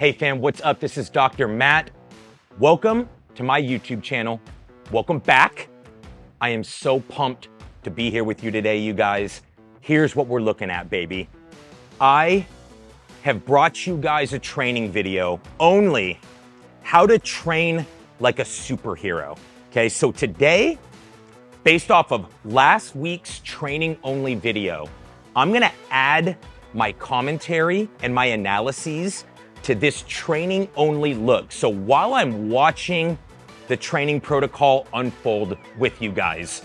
Hey fam, what's up? This is Dr. Matt. Welcome to my YouTube channel. Welcome back. I am so pumped to be here with you today, you guys. Here's what we're looking at, baby. I have brought you guys a training video, only how to train like a superhero. Okay, so today, based off of last week's training only video, I'm gonna add my commentary and my analyses to this training only look. So while I'm watching the training protocol unfold with you guys,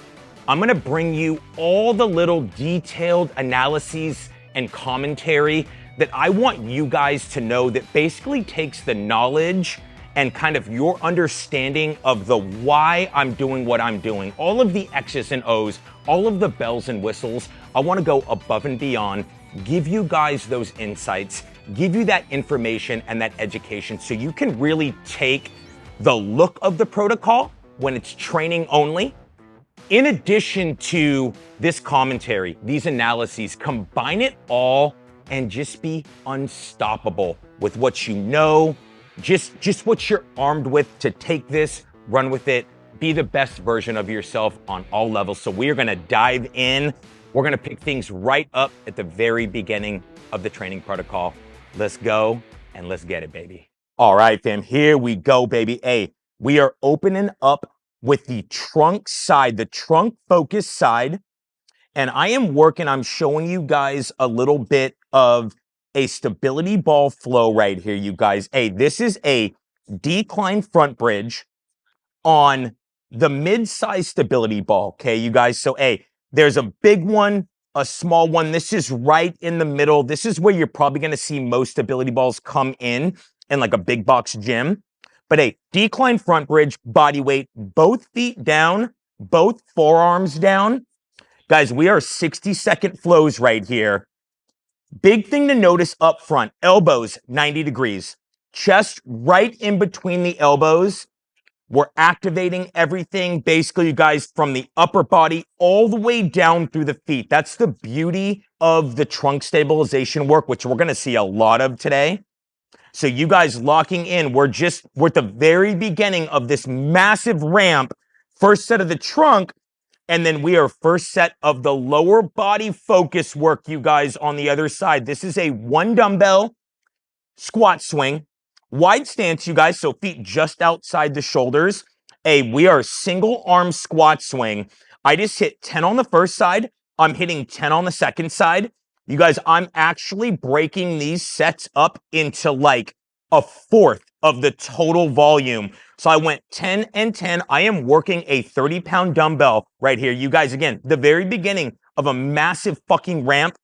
I'm gonna bring you all the little detailed analyses and commentary that I want you guys to know, that basically takes the knowledge and kind of your understanding of the why I'm doing what I'm doing, all of the X's and O's, all of the bells and whistles. I wanna go above and beyond, give you guys those insights, give you that information and that education so you can really take the look of the protocol when it's training only, in addition to this commentary, these analyses, combine it all and just be unstoppable with what you know, just what you're armed with to take this, run with it, be the best version of yourself on all levels. So we are gonna dive in. We're gonna pick things right up at the very beginning of the training protocol. Let's go and let's get it, baby. All right, fam, here we go, baby. Hey, we are opening up with the trunk side, the trunk focus side. And I'm showing you guys a little bit of a stability ball flow right here, you guys. Hey, this is a decline front bridge on the mid-size stability ball, okay, you guys? So, hey, there's a big one, a small one. This is right in the middle. This is where you're probably going to see most stability balls come in like a big box gym. But hey, decline front bridge, body weight, both feet down, both forearms down. Guys, we are 60-second flows right here. Big thing to notice up front, elbows 90 degrees, chest right in between the elbows. We're activating everything, basically, you guys, from the upper body all the way down through the feet. That's the beauty of the trunk stabilization work, which we're going to see a lot of today. So you guys locking in, we're at the very beginning of this massive ramp, first set of the trunk, and then we are first set of the lower body focus work, you guys, on the other side. This is a 1 dumbbell squat swing. Wide stance, you guys, so feet just outside the shoulders. We are single arm squat swing. I just hit 10 on the first side. I'm hitting 10 on the second side. You guys, I'm actually breaking these sets up into like a fourth of the total volume. So I went 10 and 10. I am working a 30-pound dumbbell right here. You guys, again, the very beginning of a massive fucking ramp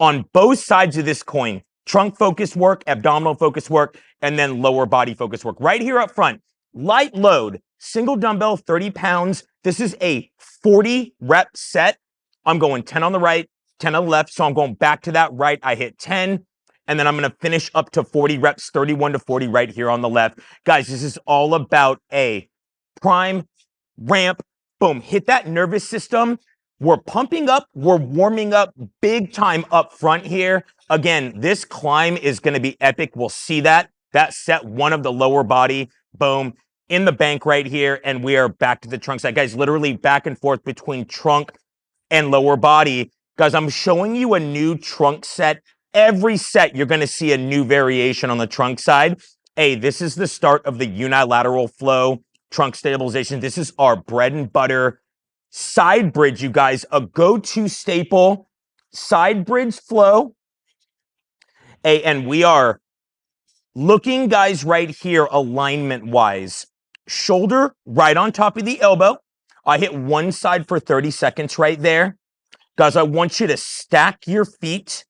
on both sides of this coin. Trunk focus work, abdominal focus work, and then lower body focus work. Right here up front, light load, single dumbbell, 30 pounds. This is a 40 rep set. I'm going 10 on the right, 10 on the left. So I'm going back to that right. I hit 10, and then I'm going to finish up to 40 reps, 31 to 40 right here on the left. Guys, this is all about a prime ramp. Boom, hit that nervous system. We're pumping up, we're warming up big time up front here. Again, this climb is going to be epic. We'll see that. That set one of the lower body, boom, in the bank right here. And we are back to the trunk side. Guys, literally back and forth between trunk and lower body. Guys, I'm showing you a new trunk set. Every set, you're going to see a new variation on the trunk side. Hey, this is the start of the unilateral flow trunk stabilization. This is our bread and butter side bridge, you guys, a go-to staple side bridge flow. And we are looking, guys, right here, alignment-wise. Shoulder right on top of the elbow. I hit one side for 30 seconds right there. Guys, I want you to stack your feet.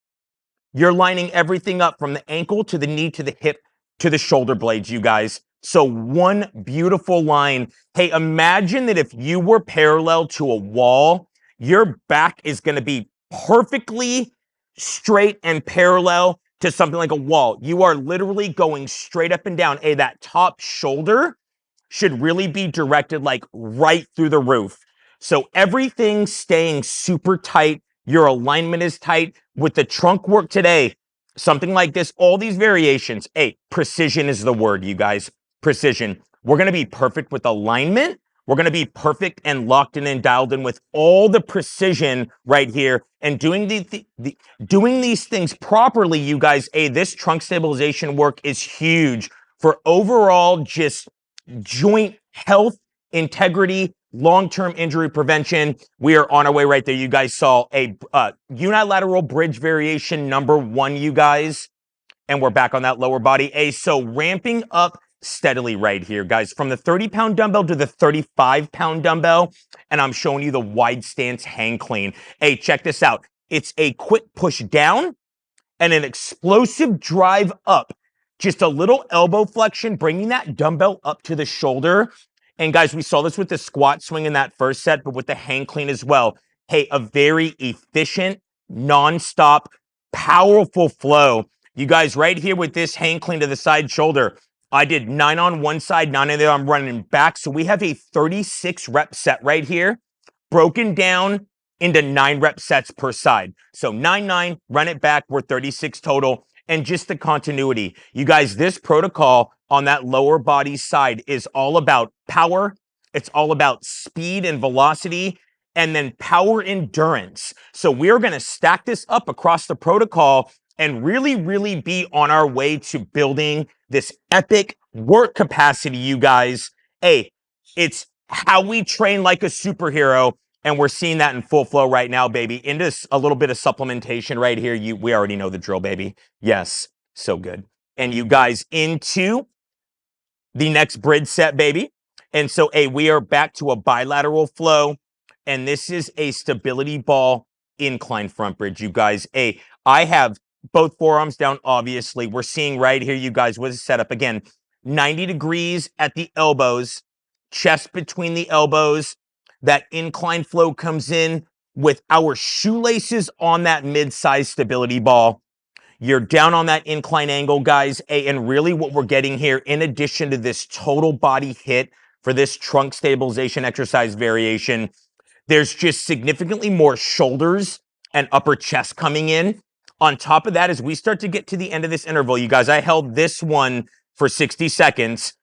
You're lining everything up from the ankle to the knee to the hip to the shoulder blades, you guys. So one beautiful line. Hey, imagine that if you were parallel to a wall, your back is going to be perfectly straight and parallel to something like a wall. You are literally going straight up and down. Hey, that top shoulder should really be directed like right through the roof. So everything staying super tight. Your alignment is tight. With the trunk work today, something like this, all these variations. Hey, precision is the word, you guys. Precision. We're going to be perfect with alignment. We're going to be perfect and locked in and dialed in with all the precision right here and doing doing these things properly, you guys. Hey, this trunk stabilization work is huge for overall just joint health, integrity, long-term injury prevention. We are on our way right there. You guys saw a unilateral bridge variation number 1, you guys, and we're back on that lower body A. So ramping up steadily right here, guys, from the 30-pound dumbbell to the 35-pound dumbbell, and I'm showing you the wide stance hang clean. Hey, check this out. It's a quick push down and an explosive drive up. Just a little elbow flexion, bringing that dumbbell up to the shoulder. And guys, we saw this with the squat swing in that first set, but with the hang clean as well. Hey, a very efficient, nonstop, powerful flow. You guys, right here with this hang clean to the side shoulder, I did 9 on one side, 9 on the other. I'm running back. So we have a 36 rep set right here, broken down into 9 rep sets per side. So 9, 9, run it back. We're 36 total. And just the continuity. You guys, this protocol on that lower body side is all about power. It's all about speed and velocity, and then power endurance. So we're going to stack this up across the protocol and really, really be on our way to building this epic work capacity, you guys. Hey, it's how we train like a superhero. And we're seeing that in full flow right now, baby. Into a little bit of supplementation right here. We already know the drill, baby. Yes, so good. And you guys into the next bridge set, baby. And so, we are back to a bilateral flow. And this is a stability ball incline front bridge, you guys. I have both forearms down, obviously. We're seeing right here, you guys, what is set up. Again, 90 degrees at the elbows, chest between the elbows. That incline flow comes in with our shoelaces on that mid-size stability ball. You're down on that incline angle, guys. And really what we're getting here, in addition to this total body hit for this trunk stabilization exercise variation, there's just significantly more shoulders and upper chest coming in. On top of that, as we start to get to the end of this interval, you guys, I held this one for 60 seconds.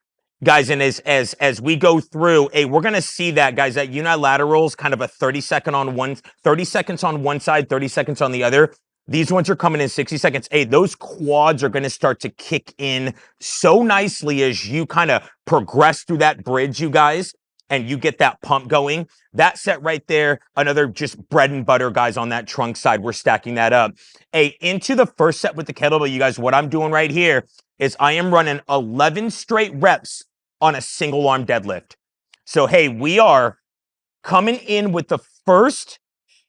Guys, and as we go through, we're gonna see that, guys, that unilateral's kind of a 30 seconds on one side, 30 seconds on the other. These ones are coming in 60 seconds. Those quads are gonna start to kick in so nicely as you kind of progress through that bridge, you guys, and you get that pump going. That set right there, another just bread and butter, guys, on that trunk side. We're stacking that up. Into the first set with the kettlebell, you guys, what I'm doing right here is I am running 11 straight reps on a single arm deadlift. So, we are coming in with the first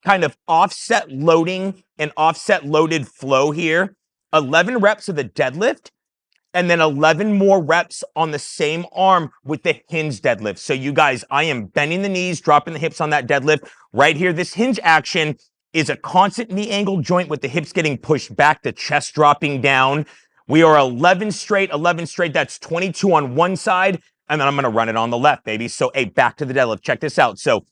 kind of offset loading and offset loaded flow here. 11 reps of the deadlift, and then 11 more reps on the same arm with the hinge deadlift. So you guys, I am bending the knees, dropping the hips on that deadlift. Right here, this hinge action is a constant knee angle joint with the hips getting pushed back, the chest dropping down. We are 11 straight. That's 22 on one side, and then I'm going to run it on the left, baby. So, back to the deadlift. Check this out. So,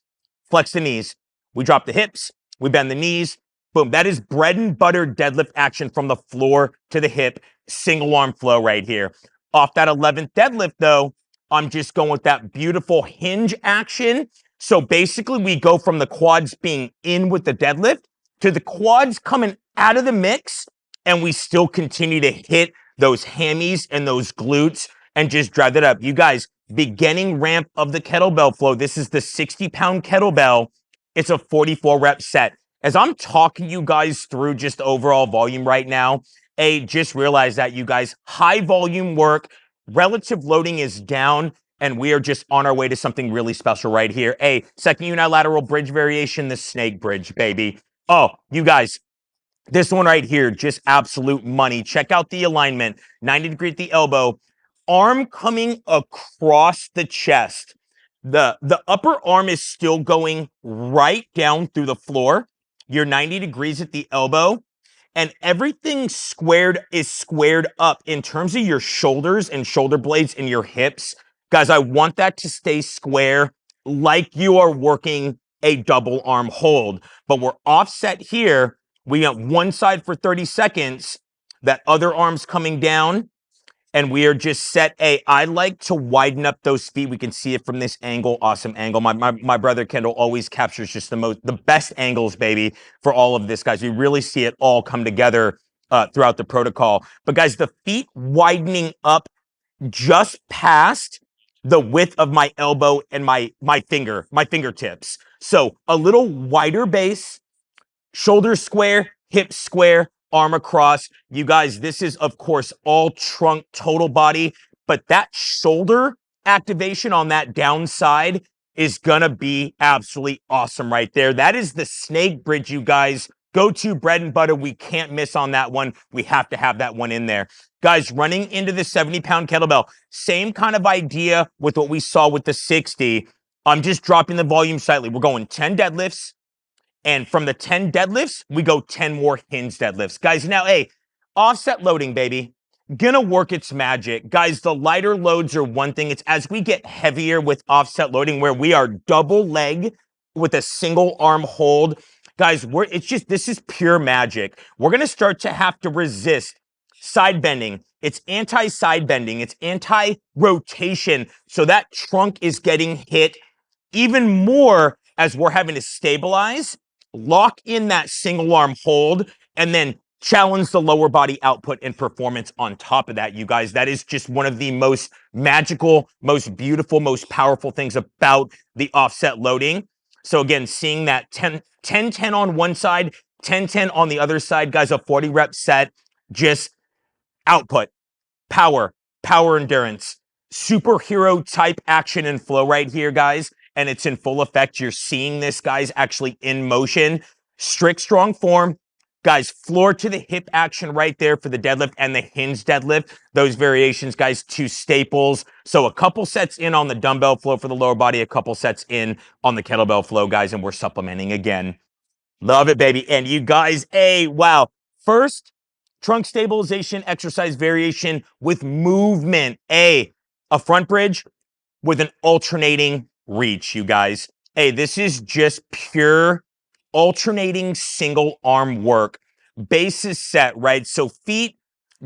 flex the knees. We drop the hips. We bend the knees. Boom. That is bread and butter deadlift action from the floor to the hip. Single arm flow right here. Off that 11th deadlift, though, I'm just going with that beautiful hinge action. So, basically, we go from the quads being in with the deadlift to the quads coming out of the mix, and we still continue to hit those hammies and those glutes and just drive that up. You guys, beginning ramp of the kettlebell flow. This is the 60-pound kettlebell. It's a 44 rep set. As I'm talking you guys through just overall volume right now, just realize that, you guys, high volume work, relative loading is down, and we are just on our way to something really special right here. Second unilateral bridge variation, the snake bridge, baby. Oh, you guys, this one right here, just absolute money. Check out the alignment. 90 degree at the elbow. Arm coming across the chest. The upper arm is still going right down through the floor. You're 90 degrees at the elbow. And everything is squared up in terms of your shoulders and shoulder blades and your hips. Guys, I want that to stay square like you are working a double arm hold. But we're offset here. We got one side for 30 seconds. That other arm's coming down. And we are just set. Hey, I like to widen up those feet. We can see it from this angle. Awesome angle. My brother Kendall always captures just the best angles, baby, for all of this, guys. We really see it all come together throughout the protocol. But guys, the feet widening up just past the width of my elbow and my fingertips. So a little wider base, shoulder square, hip square, arm across. You guys, this is, of course, all trunk, total body, but that shoulder activation on that downside is gonna be absolutely awesome right there. That is the snake bridge, you guys. Go to bread and butter. We can't miss on that one. We have to have that one in there. Guys, running into the 70-pound kettlebell, same kind of idea with what we saw with the 60. I'm just dropping the volume slightly. We're going 10 deadlifts, and from the 10 deadlifts, we go 10 more hinge deadlifts. Guys, now, hey, offset loading, baby. Gonna work its magic. Guys, the lighter loads are one thing. It's as we get heavier with offset loading where we are double leg with a single arm hold. Guys, this is pure magic. We're gonna start to have to resist side bending. It's anti-side bending. It's anti-rotation. So that trunk is getting hit even more as we're having to stabilize, lock in that single arm hold, and then challenge the lower body output and performance on top of that, you guys. That is just one of the most magical, most beautiful, most powerful things about the offset loading. So again, seeing that 10-10 on one side, 10-10 on the other side, guys, a 40 rep set, just output, power endurance, superhero type action and flow right here, guys. And it's in full effect. You're seeing this, guys, actually in motion. Strict, strong form. Guys, floor to the hip action right there for the deadlift and the hinge deadlift. Those variations, guys, two staples. So a couple sets in on the dumbbell flow for the lower body, a couple sets in on the kettlebell flow, guys, and we're supplementing again. Love it, baby. And you guys, wow. First, trunk stabilization exercise variation with movement. A front bridge with an alternating reach, you guys. This is just pure alternating single arm work. Base is set, right? So feet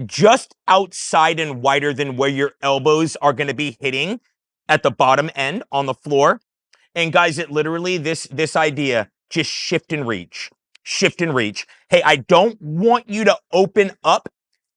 just outside and wider than where your elbows are going to be hitting at the bottom end on the floor. And guys, it literally, this idea, just shift and reach. Shift and reach. Hey, I don't want you to open up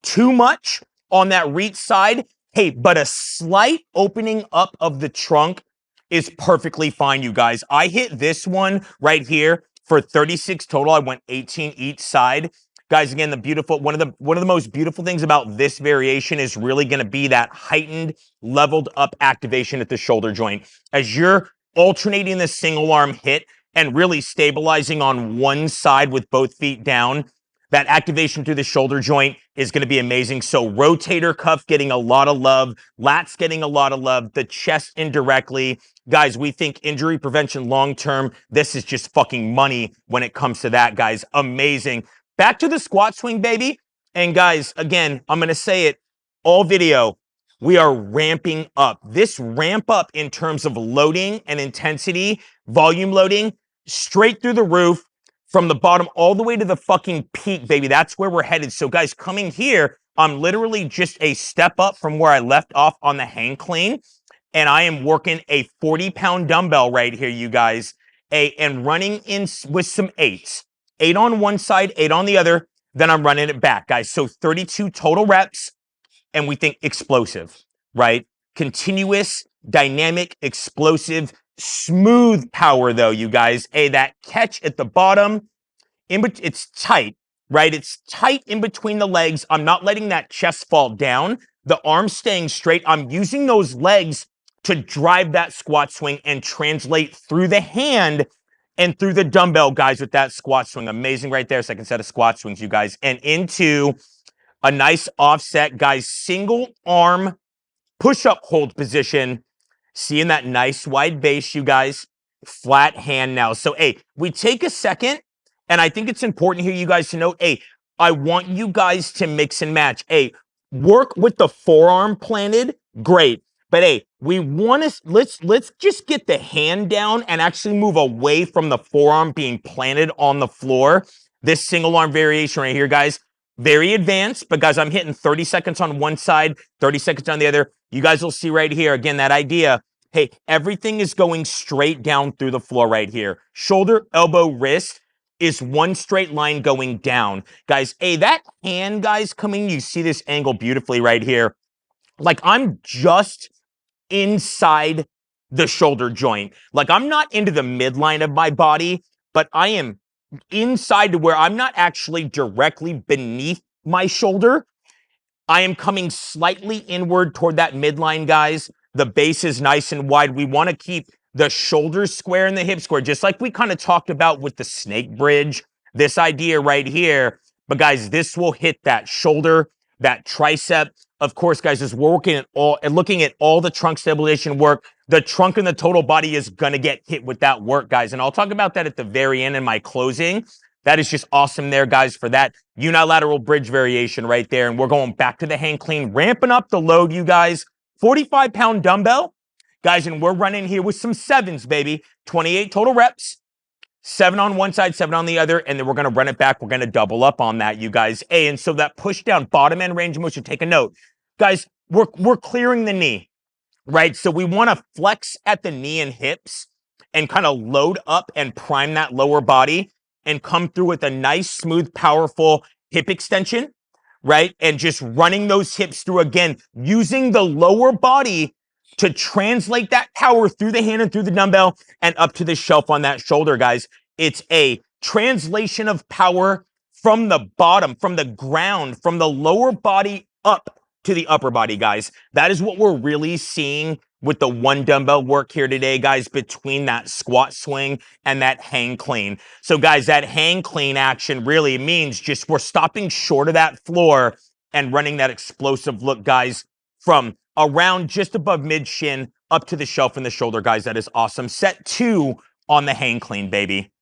too much on that reach side. Hey, but a slight opening up of the trunk is perfectly fine, you guys. I hit this one right here for 36 total. I went 18 each side. Guys, again, one of the most beautiful things about this variation is really going to be that heightened, leveled up activation at the shoulder joint. As you're alternating the single arm hit and really stabilizing on one side with both feet down, that activation through the shoulder joint is going to be amazing. So rotator cuff getting a lot of love, lats getting a lot of love, the chest indirectly. Guys, we think injury prevention long-term, this is just fucking money when it comes to that, guys. Amazing. Back to the squat swing, baby. And guys, again, I'm going to say it all video. We are ramping up. This ramp up in terms of loading and intensity, volume loading, straight through the roof, from the bottom all the way to the fucking peak, baby. That's where we're headed. So guys, coming here, I'm literally just a step up from where I left off on the hang clean. And I am working a 40-pound dumbbell right here, you guys. And running in with some 8s. 8 on one side, 8 on the other. Then I'm running it back, guys. So 32 total reps. And we think explosive, right? Continuous, dynamic, explosive, smooth power, though, you guys. That catch at the bottom, it's tight, right? It's tight in between the legs. I'm not letting that chest fall down. The arms staying straight. I'm using those legs to drive that squat swing and translate through the hand and through the dumbbell, guys, with that squat swing. Amazing right there. Second set of squat swings, you guys. And into a nice offset, guys, single arm push-up hold position. Seeing that nice wide base, you guys. Flat hand now. So, we take a second, and I think it's important here, you guys, to note, I want you guys to mix and match. Work with the forearm planted, great. But we want to, let's just get the hand down and actually move away from the forearm being planted on the floor. This single arm variation right here, guys. very advanced, but guys, I'm hitting 30 seconds on one side, 30 seconds on the other. You guys will see right here, again, that idea. Hey, everything is going straight down through the floor right here. Shoulder, elbow, wrist is one straight line going down. Guys, hey, that hand, guys, coming, you see this angle beautifully right here. Like, I'm just inside the shoulder joint. Like, I'm not into the midline of my body, but I am inside to where I'm not actually directly beneath my shoulder. I am coming slightly inward toward that midline, guys. The base is nice and wide. We want to keep the shoulders square and the hips square, just like we kind of talked about with the snake bridge, this idea right here. But guys, this will hit that shoulder, that tricep. Of course, guys, as we're working at all and looking at all the trunk stabilization work, the trunk and the total body is going to get hit with that work, guys. And I'll talk about that at the very end in my closing. That is just awesome there, guys, for that unilateral bridge variation right there. And we're going back to the hang clean, ramping up the load, you guys. 45-pound dumbbell, guys, and we're running here with some sevens, baby. 28 total reps, 7 on one side, 7 on the other, and then we're going to run it back. We're going to double up on that, you guys. Hey, and so that push down bottom end range of motion, take a note. Guys, we're clearing the knee, right? So we want to flex at the knee and hips and kind of load up and prime that lower body and come through with a nice, smooth, powerful hip extension, right? And just running those hips through again, using the lower body to translate that power through the hand and through the dumbbell and up to the shelf on that shoulder, guys. It's a translation of power from the bottom, from the ground, from the lower body up to the upper body, guys. That is what we're really seeing with the one dumbbell work here today, guys, between that squat swing and that hang clean. So, guys, that hang clean action really means just we're stopping short of that floor and running that explosive look, guys, from around just above mid shin up to the shelf and the shoulder, guys. That is awesome. Set 2 on the hang clean, baby.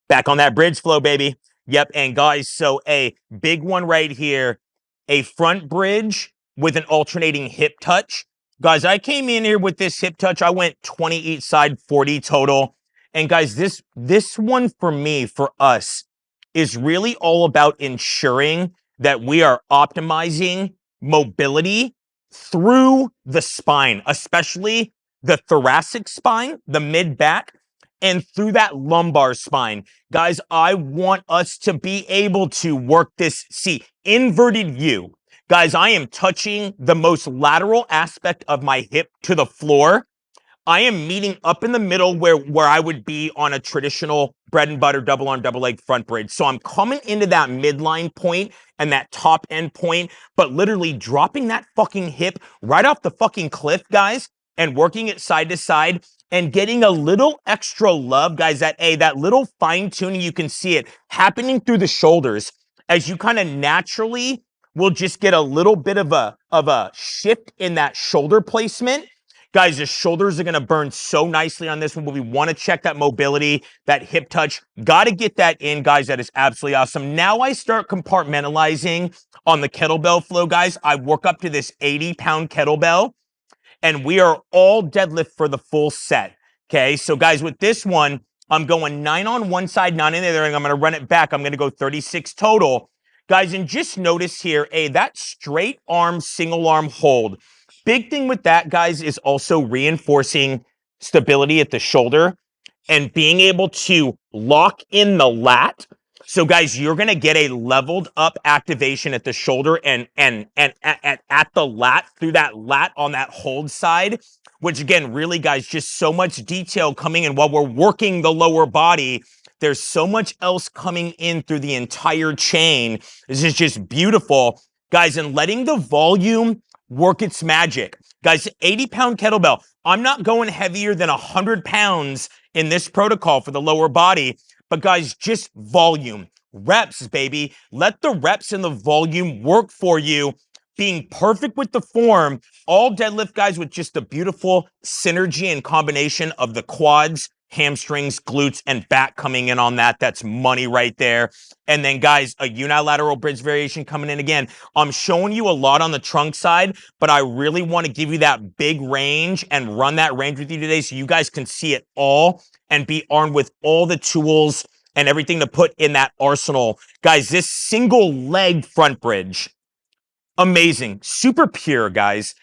Back on that bridge flow, baby. Yep. And guys, so a big one right here, a front bridge with an alternating hip touch. Guys, I came in here with this hip touch. I went 20 each side, 40 total. And guys, this one for me, for us, is really all about ensuring that we are optimizing mobility through the spine, especially the thoracic spine, the mid back, and through that lumbar spine. Guys, I want us to be able to work this, see, inverted U. Guys, I am touching the most lateral aspect of my hip to the floor. I am meeting up in the middle where I would be on a traditional bread and butter double arm, double leg front bridge. So I'm coming into that midline point and that top end point, but literally dropping that fucking hip right off the fucking cliff, guys, and working it side to side and getting a little extra love, guys, that little fine tuning, you can see it happening through the shoulders as you kind of naturally will just get a little bit of a shift in that shoulder placement. Guys, the shoulders are going to burn so nicely on this one, but we want to check that mobility, that hip touch. Got to get that in, guys. That is absolutely awesome. Now I start compartmentalizing on the kettlebell flow, guys. I work up to this 80-pound kettlebell, and we are all deadlift for the full set. Okay, so guys, with this one, I'm going 9 on one side, 9 on the other, and I'm going to run it back. I'm going to go 36 total. Guys, and just notice here, that straight arm, single arm hold. Big thing with that, guys, is also reinforcing stability at the shoulder and being able to lock in the lat. So, guys, you're going to get a leveled up activation at the shoulder and at the lat, through that lat on that hold side, which, again, really, guys, just so much detail coming in while we're working the lower body. There's so much else coming in through the entire chain. This is just beautiful, guys, and letting the volume work its magic. Guys, 80-pound kettlebell. I'm not going heavier than 100 pounds in this protocol for the lower body, but guys, just volume. Reps, baby. Let the reps and the volume work for you, being perfect with the form. All deadlift, guys, with just the beautiful synergy and combination of the quads, hamstrings, glutes, and back coming in on that. That's money right there. And then, guys, a unilateral bridge variation coming in again. I'm showing you a lot on the trunk side, but I really want to give you that big range and run that range with you today so you guys can see it all and be armed with all the tools and everything to put in that arsenal. Guys, this single leg front bridge, amazing, super pure, guys.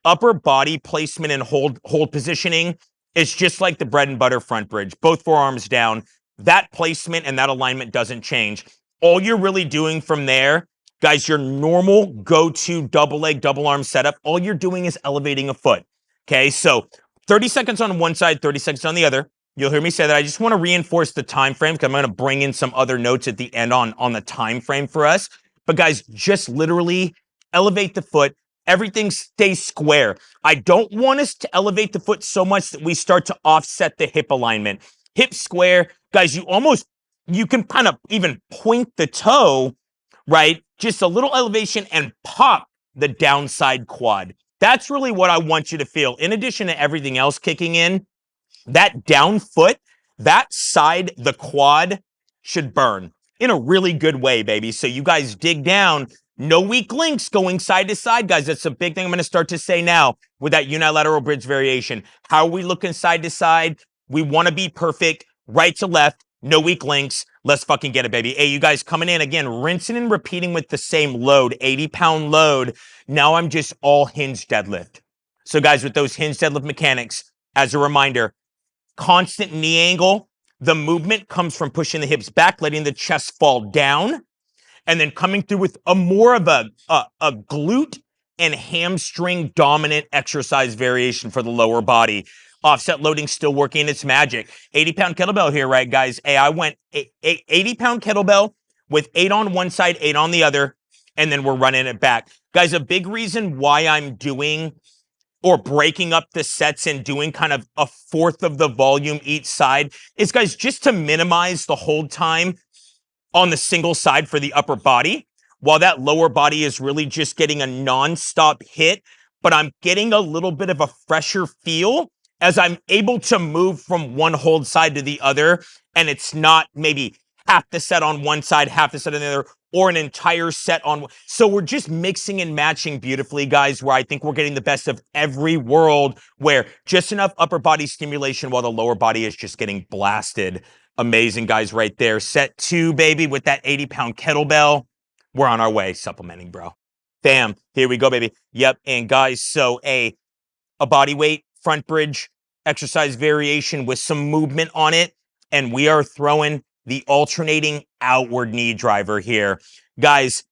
Upper body placement and hold positioning is just like the bread and butter front bridge, both forearms down. That placement and that alignment doesn't change. All you're really doing from there, guys, your normal go-to double leg, double arm setup, all you're doing is elevating a foot. Okay, so 30 seconds on one side, 30 seconds on the other. You'll hear me say that. I just want to reinforce the time frame because I'm going to bring in some other notes at the end on the time frame for us. But guys, just literally elevate the foot. Everything stays square. I don't want us to elevate the foot so much that we start to offset the hip alignment. Hip square, guys, you can kind of even point the toe, right? Just a little elevation and pop the downside quad. That's really what I want you to feel. In addition to everything else kicking in, that down foot, that side, the quad should burn in a really good way, baby. So you guys dig down, no weak links going side to side, guys. That's a big thing I'm going to start to say now with that unilateral bridge variation. How are we looking side to side? We want to be perfect, right to left, no weak links. Let's fucking get it, baby. Hey, you guys coming in again, rinsing and repeating with the same load, 80-pound load. Now I'm just all hinge deadlift. So guys, with those hinge deadlift mechanics, as a reminder, constant knee angle. The movement comes from pushing the hips back, letting the chest fall down, and then coming through with a more of a glute and hamstring dominant exercise variation for the lower body. Offset loading still working its magic. 80-pound kettlebell here, right, guys? Hey, I went 80-pound kettlebell with 8 on one side, 8 on the other, and then we're running it back. Guys, a big reason why I'm doing or breaking up the sets and doing kind of a fourth of the volume each side is, guys, just to minimize the hold time on the single side for the upper body, while that lower body is really just getting a nonstop hit, but I'm getting a little bit of a fresher feel as I'm able to move from one hold side to the other, and it's not maybe half the set on one side, half the set on the other, or an entire set on. So we're just mixing and matching beautifully, guys, where I think we're getting the best of every world, where just enough upper body stimulation while the lower body is just getting blasted. Amazing, guys, right there. Set 2, baby, with that 80-pound kettlebell. We're on our way, supplementing, bro. Bam. Here we go, baby. Yep. And guys, so a body weight front bridge exercise variation with some movement on it. And we are throwing the alternating outward knee driver here. Guys,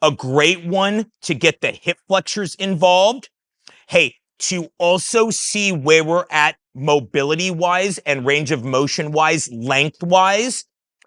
a great one to get the hip flexors involved. Hey, to also see where we're at mobility-wise and range of motion-wise, length-wise,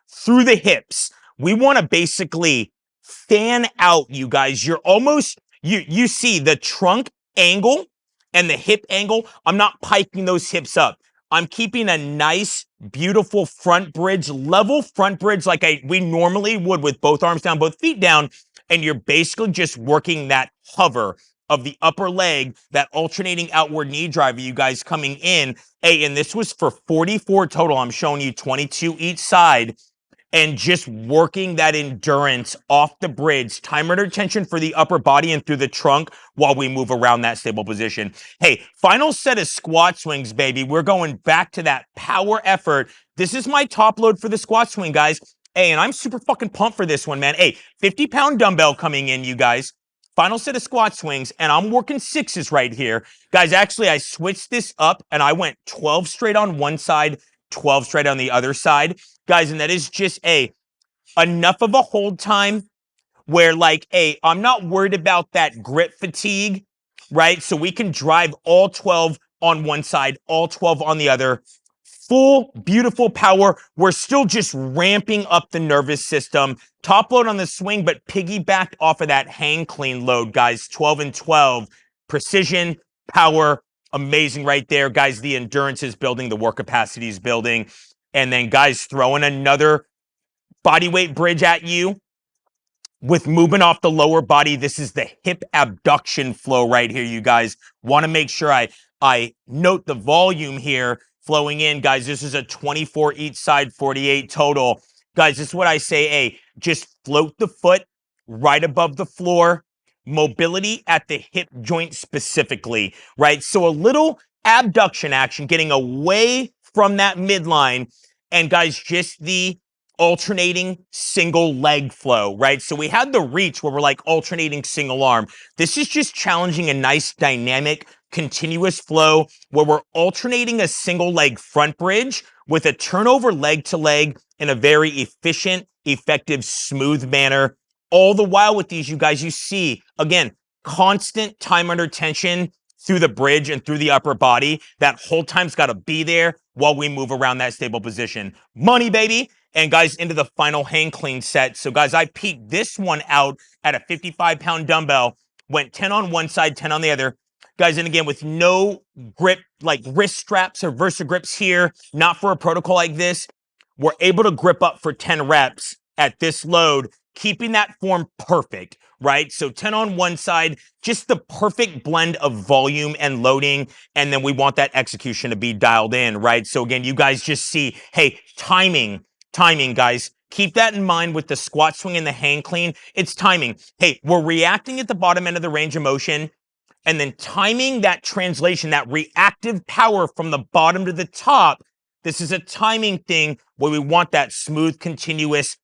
through the hips. We want to basically fan out, you guys. You're almost, you see the trunk angle and the hip angle. I'm not piking those hips up. I'm keeping a nice, beautiful front bridge, level front bridge like we normally would with both arms down, both feet down. And you're basically just working that hover of the upper leg, that alternating outward knee driver, you guys coming in. Hey, and this was for 44 total. I'm showing you 22 each side. And just working that endurance off the bridge, time under tension for the upper body and through the trunk while we move around that stable position. Hey, final set of squat swings, baby. We're going back to that power effort. This is my top load for the squat swing, guys. Hey, and I'm super fucking pumped for this one, man. Hey, 50-pound dumbbell coming in, you guys. Final set of squat swings, and I'm working 6s right here. Guys, actually, I switched this up, and I went 12 straight on one side, 12 straight on the other side. Guys, and that is just enough of a hold time where I'm not worried about that grip fatigue, right? So we can drive all 12 on one side, all 12 on the other. Full, beautiful power. We're still just ramping up the nervous system. Top load on the swing, but piggybacked off of that hang clean load, guys. 12 and 12. Precision, power, amazing right there. Guys, the endurance is building, the work capacity is building. And then, guys, throwing another body weight bridge at you with movement off the lower body. This is the hip abduction flow right here, you guys. Want to make sure I note the volume here flowing in. Guys, this is a 24 each side, 48 total. Guys, this is what I say. Hey, just float the foot right above the floor. Mobility at the hip joint specifically, right? So a little abduction action, getting away from that midline. And guys, just the alternating single leg flow, right? So we had the reach where we're like alternating single arm. This is just challenging a nice dynamic continuous flow where we're alternating a single leg front bridge with a turnover leg to leg in a very efficient, effective, smooth manner. All the while with these, you guys, you see, again, constant time under tension through the bridge and through the upper body. That whole time's got to be there while we move around that stable position. Money, baby. And guys, into the final hang clean set. So guys, I peaked this one out at a 55-pound dumbbell, went 10 on one side, 10 on the other. Guys, and again, with no grip, like wrist straps or Versa grips here, not for a protocol like this, we're able to grip up for 10 reps at this load, keeping that form perfect, right? So 10 on one side, just the perfect blend of volume and loading. And then we want that execution to be dialed in, right? So again, you guys just see, hey, timing, guys. Keep that in mind with the squat swing and the hang clean. It's timing. Hey, we're reacting at the bottom end of the range of motion and then timing that translation, that reactive power from the bottom to the top. This is a timing thing where we want that smooth, continuous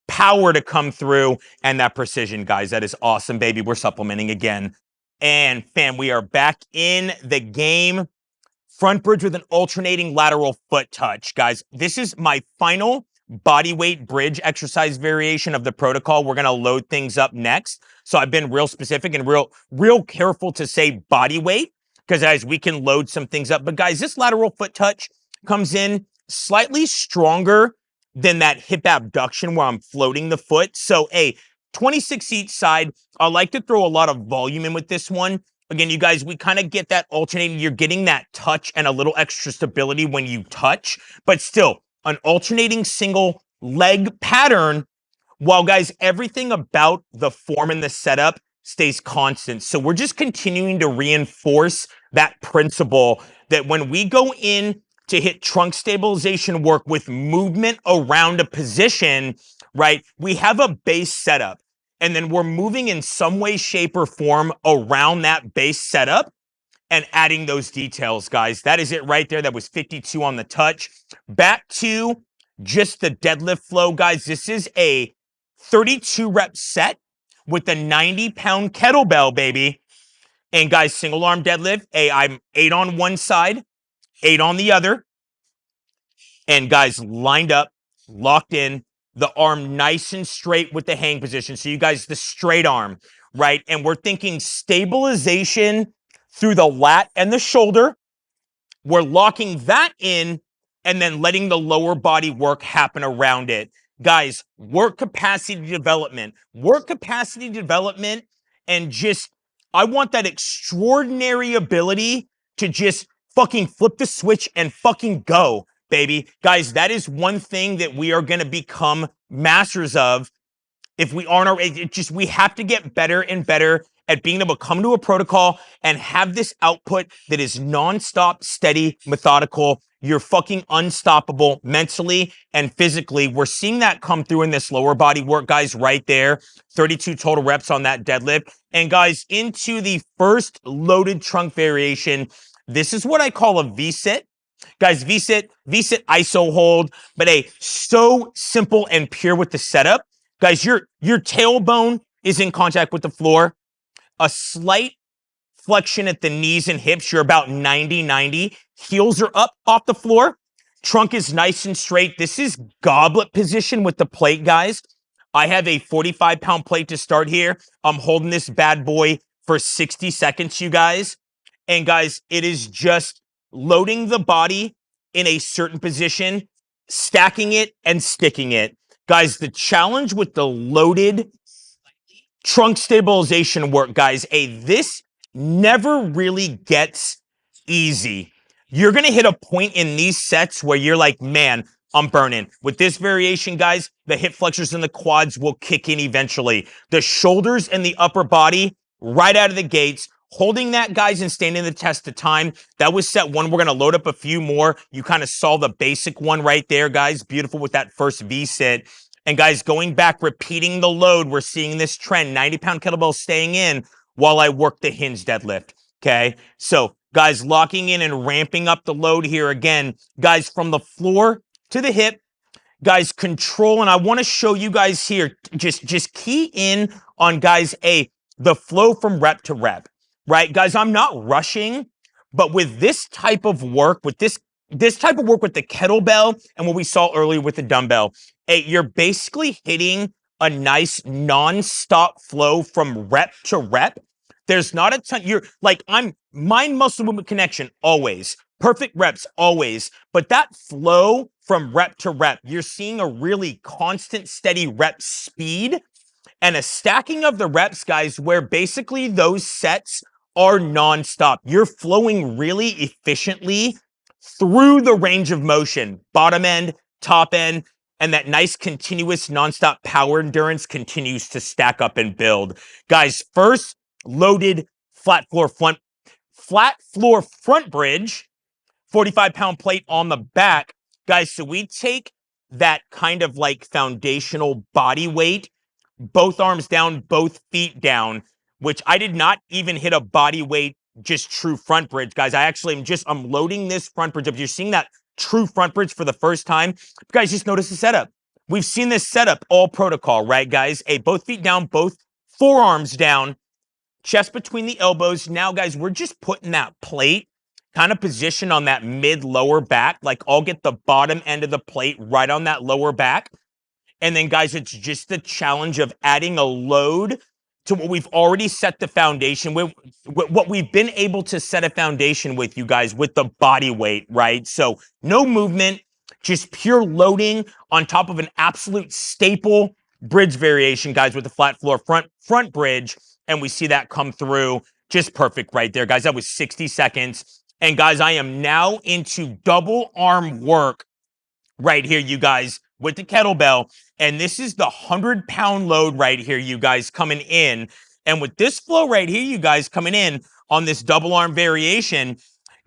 power to come through and that precision, guys. That is awesome, baby. We're supplementing again. And fam, we are back in the game. Front bridge with an alternating lateral foot touch. Guys, this is my final body weight bridge exercise variation of the protocol. We're going to load things up next. So I've been real specific and real careful to say body weight because guys, we can load some things up. But guys, this lateral foot touch comes in slightly stronger than that hip abduction where I'm floating the foot. So 26 each side. I like to throw a lot of volume in with this one. Again, you guys, we kind of get that alternating. You're getting that touch and a little extra stability when you touch, but still an alternating single leg pattern while, guys, everything about the form and the setup stays constant. So we're just continuing to reinforce that principle that when we go in to hit trunk stabilization work with movement around a position, right, we have a base setup. And then we're moving in some way, shape, or form around that base setup and adding those details, guys. That is it right there. That was 52 on the touch. Back to just the deadlift flow, guys. This is a 32 rep set with a 90-pound kettlebell, baby. And guys, single arm deadlift. I'm 8 on one side, 8 on the other. And guys, lined up, locked in, the arm nice and straight with the hang position. So you guys, the straight arm, right? And we're thinking stabilization through the lat and the shoulder. We're locking that in and then letting the lower body work happen around it. Guys, work capacity development, and just, I want that extraordinary ability to just fucking flip the switch and fucking go. Baby. Guys, that is one thing that we are going to become masters of if we aren't already. We have to get better and better at being able to come to a protocol and have this output that is nonstop, steady, methodical. You're fucking unstoppable mentally and physically. We're seeing that come through in this lower body work, guys, right there. 32 total reps on that deadlift. And guys, into the first loaded trunk variation, this is what I call a V-sit. Guys, V-sit ISO hold, but so simple and pure with the setup. Guys, your tailbone is in contact with the floor. A slight flexion at the knees and hips. You're about 90-90. Heels are up off the floor. Trunk is nice and straight. This is goblet position with the plate, guys. I have a 45-pound plate to start here. I'm holding this bad boy for 60 seconds, you guys. And guys, it is just loading the body in a certain position, stacking it and sticking it. Guys, the challenge with the loaded trunk stabilization work, guys, this never really gets easy. You're going to hit a point in these sets where you're like, man, I'm burning. With this variation, guys, the hip flexors and the quads will kick in eventually. The shoulders and the upper body right out of the gates. Holding that, guys, and standing the test of time. That was set one. We're going to load up a few more. You kind of saw the basic one right there, guys. Beautiful with that first V-sit. And guys, going back, repeating the load, we're seeing this trend. 90-pound kettlebell staying in while I work the hinge deadlift, okay? So, guys, locking in and ramping up the load here again. Guys, from the floor to the hip, Guys, control, and I want to show you guys here, just key in on, guys, the flow from rep to rep, right? Guys, I'm not rushing, but with this type of work, with this type of work with the kettlebell and what we saw earlier with the dumbbell, you're basically hitting a nice non-stop flow from rep to rep. There's not a ton, you're like, I'm mind muscle movement connection always. Perfect reps always, but that flow from rep to rep, you're seeing a really constant, steady rep speed and a stacking of the reps, guys, where basically those sets are nonstop. You're flowing really efficiently through the range of motion, bottom end, top end, and that nice continuous nonstop power endurance continues to stack up and build. Guys, first loaded flat floor front bridge, 45-pound plate on the back. Guys, so we take that kind of like foundational body weight, both arms down, both feet down, which I did not even hit a body weight, just true front bridge. Guys, I'm loading this front bridge up. You're seeing that true front bridge for the first time. Guys, just notice the setup. We've seen this setup all protocol, right, guys? Both feet down, both forearms down, chest between the elbows. Now, guys, we're just putting that plate kind of position on that mid-lower back. Like, I'll get the bottom end of the plate right on that lower back. And then, guys, it's just the challenge of adding a load to what we've already set the foundation with, what we've been able to set a foundation with, you guys, with the body weight, right? So no movement, just pure loading on top of an absolute staple bridge variation, guys, with the flat floor front bridge. And we see that come through just perfect right there, guys. That was 60 seconds. And guys, I am now into double arm work right here, you guys, with the kettlebell. And this is the 100-pound load right here, you guys, coming in. And with this flow right here, you guys, coming in on this double arm variation,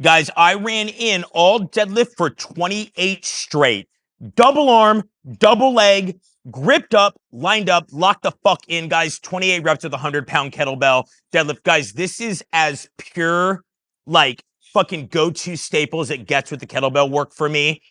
guys, I ran in all deadlift for 28 straight. Double arm, double leg, gripped up, lined up, locked the fuck in, guys. 28 reps with a 100-pound kettlebell deadlift. Guys, this is as pure, like, fucking go-to staple as it gets with the kettlebell work for me.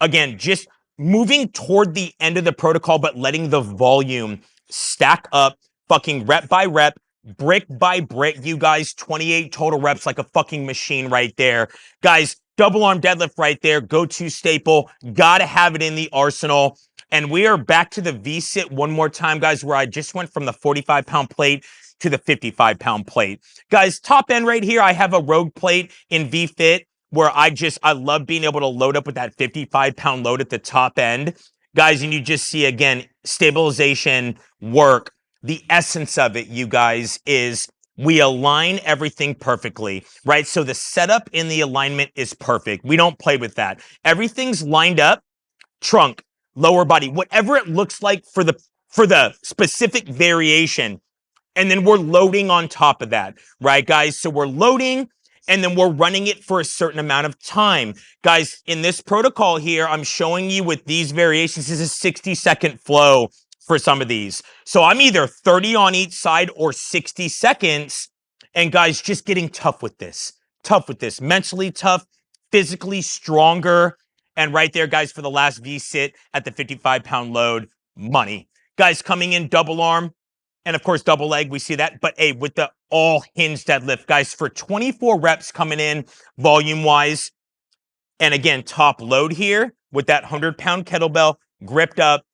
Again, just moving toward the end of the protocol, but letting the volume stack up, fucking rep by rep, brick by brick, you guys. 28 total reps like a fucking machine right there. Guys, double arm deadlift right there, go-to staple. Gotta have it in the arsenal. And we are back to the V-sit one more time, guys, where I just went from the 45-pound plate to the 55-pound plate. Guys, top end right here, I have a rogue plate in V-fit, where I love being able to load up with that 55-pound load at the top end. Guys, and you just see, again, stabilization work. The essence of it, you guys, is we align everything perfectly, right? So the setup in the alignment is perfect. We don't play with that. Everything's lined up, trunk, lower body, whatever it looks like for the specific variation. And then we're loading on top of that, right, guys? So we're loading, and then we're running it for a certain amount of time. Guys, in this protocol here, I'm showing you with these variations, this is a 60-second flow for some of these. So I'm either 30 on each side or 60 seconds. And guys, just getting tough with this, mentally tough, physically stronger. And right there, guys, for the last V-sit at the 55-pound load, money. Guys, coming in double arm, and of course, double leg, we see that. But with the all hinge deadlift, guys, for 24 reps coming in volume-wise. And again, top load here with that 100-pound kettlebell gripped up.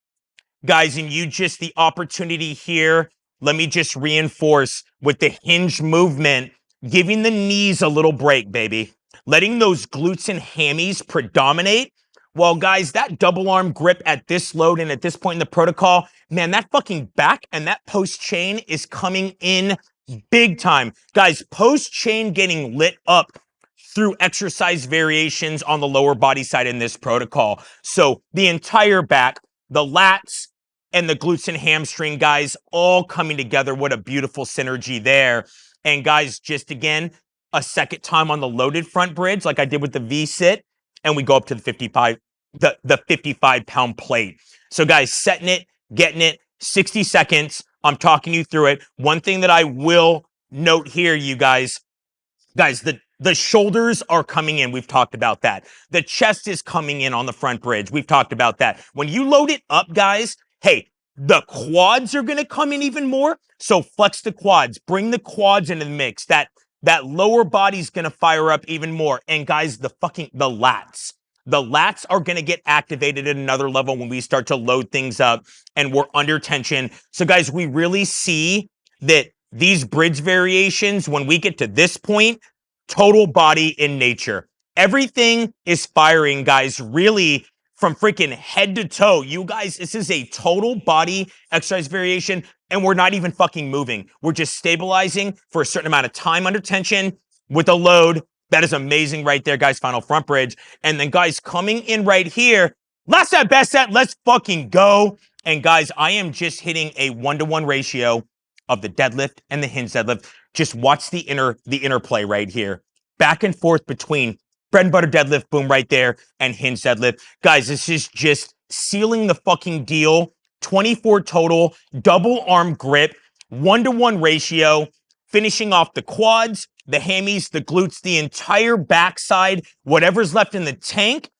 Guys, and the opportunity here, let me just reinforce with the hinge movement, giving the knees a little break, baby. Letting those glutes and hammies predominate. Well, guys, that double arm grip at this load and at this point in the protocol, man, that fucking back and that post chain is coming in big time. Guys, post chain getting lit up through exercise variations on the lower body side in this protocol. So the entire back, the lats, and the glutes and hamstring, guys, all coming together. What a beautiful synergy there. And guys, just again, a second time on the loaded front bridge, like I did with the V-sit, and we go up to the 55-pound plate. So guys, setting it, getting it, 60 seconds. I'm talking you through it. One thing that I will note here, you guys, the The shoulders are coming in. We've talked about that. The chest is coming in on the front bridge. We've talked about that. When you load it up, guys, hey, the quads are going to come in even more. So flex the quads, bring the quads into the mix. That lower body's going to fire up even more. And guys, the lats. The lats are going to get activated at another level when we start to load things up and we're under tension. So guys, we really see that these bridge variations, when we get to this point, total body in nature. Everything is firing, guys, really from freaking head to toe. You guys, this is a total body exercise variation, and we're not even fucking moving. We're just stabilizing for a certain amount of time under tension with a load. That is amazing right there, guys. Final front bridge. And then, guys, coming in right here, last set, best set, let's fucking go. And guys, I am just hitting a 1-to-1 ratio of the deadlift and the hinge deadlift. Just watch the interplay right here. Back and forth between bread and butter deadlift, boom, right there, and hinge deadlift. Guys, this is just sealing the fucking deal. 24 total, double arm grip, 1-to-1 ratio, finishing off the quads, the hammies, the glutes, the entire backside, whatever's left in the tank.